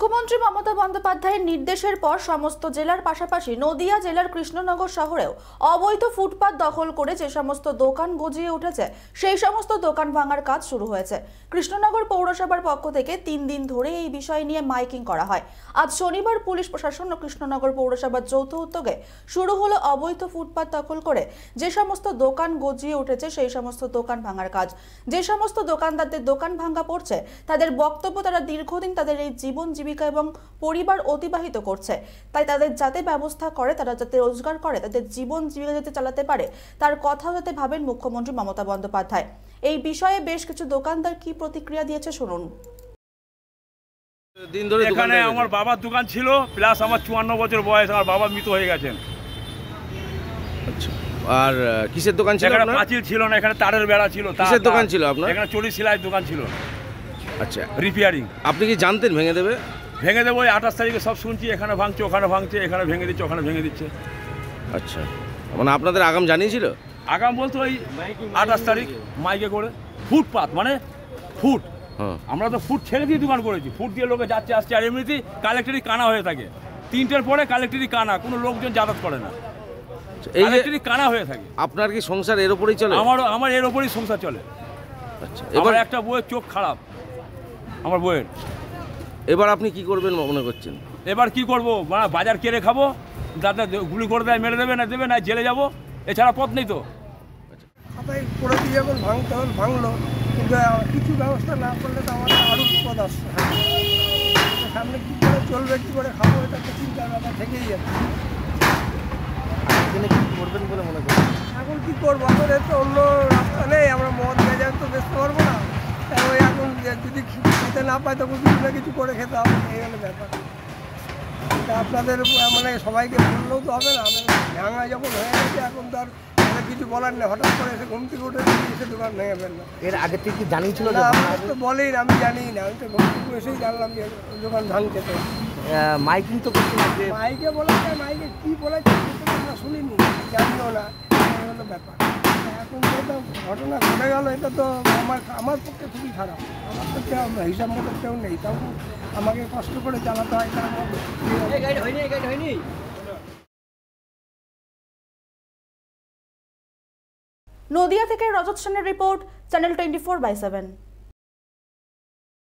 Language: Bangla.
মুখ্যমন্ত্রী মমতা বন্দ্যোপাধ্যায়ের নির্দেশের পর সমস্ত জেলার পাশাপাশি নদিয়া জেলার কৃষ্ণনগর শহরেও অবৈধ ফুটপাত দখল করে যে সমস্ত দোকান গজিয়ে উঠেছে সেই সমস্ত দোকান ভাঙার কাজ শুরু হয়েছে। কৃষ্ণনগর পৌরসভার পক্ষ থেকে 3 দিন ধরে এই বিষয় নিয়ে মাইকিং করা হয়। আজ শনিবার পুলিশ প্রশাসন ও কৃষ্ণনগর পৌরসভার যৌথ উদ্যোগে শুরু হলো অবৈধ ফুটপাত দখল করে যে সমস্ত দোকান গজিয়ে উঠেছে সেই সমস্ত দোকান ভাঙার কাজ। যে সমস্ত দোকানদারদের দোকান ভাঙা পড়ছে তাদের বক্তব্য তারা দীর্ঘদিন তাদের এই জীবন জীবিকা এবং পরিবার অতিবাহিত করছে, তাই তাদের যাতে ব্যবস্থা করে, তারা যাতে রোজগার করে, তাদের জীবন জীবিকা যাতে চালাতে পারে তার কথা যাতে ভাবেন মুখ্যমন্ত্রী মমতা বন্দ্যোপাধ্যায়। এই বিষয়ে বেশ কিছু দোকানদার কি প্রতিক্রিয়া দিয়েছে শুনুন। দিন ধরে এখানে আমার বাবার দোকান ছিল, প্লাস আমার 54 বছর বয়স, আমার বাবা মৃত হয়ে গেছেন। আচ্ছা, আর কিসের দোকান ছিল? এখানে পাঁচিল ছিল না, এখানে তারের বেড়া ছিল। কিসের দোকান ছিল আপনার? এখানে চটি সেলাইয়ের দোকান ছিল। আচ্ছা, রিপেয়ারিং। আপনি কি জানতেন ভেঙে দেবে? ভেঙে দেবো, 28 তারিখে সব শুনছি, এখানে ভাঙছে, ওখানে ভাঙছে, এখানে ভেঙে দিচ্ছে, ওখানে ভেঙে দিচ্ছে। আচ্ছা, মানে আপনাদের আগাম জানিয়েছিল? আগাম বলতো ওই 28 তারিখ মাইকে করে ফুটপাত মানে ফুট। আমরা তো ফুট ছেড়ে দিয়ে দোকান করেছি, ফুট দিয়ে লোকে যাচ্ছে আসছে, আর এমনিতেই কালেক্টরি কানা হয়ে থাকে। 3টের পরে কালেক্টরি কানা, কোনো লোকজন যাতায়াত করে না, এই কালেক্টরি কানা হয়ে থাকে। আপনার কি সংসার এর উপরেই চলে? আমার এর উপরেই সংসার চলে। আচ্ছা, এবার একটা বউয়ের চোখ খারাপ, আমার বউয়ের। এবার আপনি কি করবেন মনে করছেন? এবার কি করবো, বাজার কেড়ে খাবো, যাতে গুলি করে দেয়, মেরে দেবে না জেলে যাবো, এছাড়া পথ নেই তো। খাতায় করে দিয়ে যখন ভাঙতে হল ভাঙলো, কিন্তু কিছু ব্যবস্থা না করলে তো আমাদের আরও বিপদ আসছে। সামনে কী করে চলবে, কী করে খাবো, এটা তো চিন্তার ব্যাপার থেকেই যাচ্ছে। এখানে কী করবেন বলে মনে করেন? এখন কী করবো, আমাদের তো অন্য রাস্তা নেই, আমরা মদ মেজাজ তো বেচতে পারবো না। ওই এখন যদি খেতে না পাই তখন কিছু না কিছু করে খেতে হবে, এই হলো ব্যাপার। আপনাদের মানে সবাইকে বললেও তো হবে না, ভাঙা যখন হয়ে গেছে এখন তো আর কিছু বলার নেই। হঠাৎ করে এসে ঘুম থেকে উঠে এসে দোকান ভেঙে ফেললো। এর আগে থেকে কি জানিয়েছিল? না, আমার তো বলেই না, আমি জানি না, আমি তো ঘুম থেকে এসেই জানলাম যে দোকান ভাঙছে। তো মাইকিং তো করছিল, মাইকে বলেছে, মাইকে কী বলেছে আমরা শুনিনি, জানিও না, এই হলো ব্যাপার। এখন যেটা ঘটনা ঘটে গেল, এটা তো আমার পক্ষে খুবই খারাপ। আমার তো কেউ হিসাব মতো কেউ নেই, তাও আমাকে কষ্ট করে চালাতে হয়। নদিয়া থেকে রজত সেনের রিপোর্ট, চ্যানেল 24/7।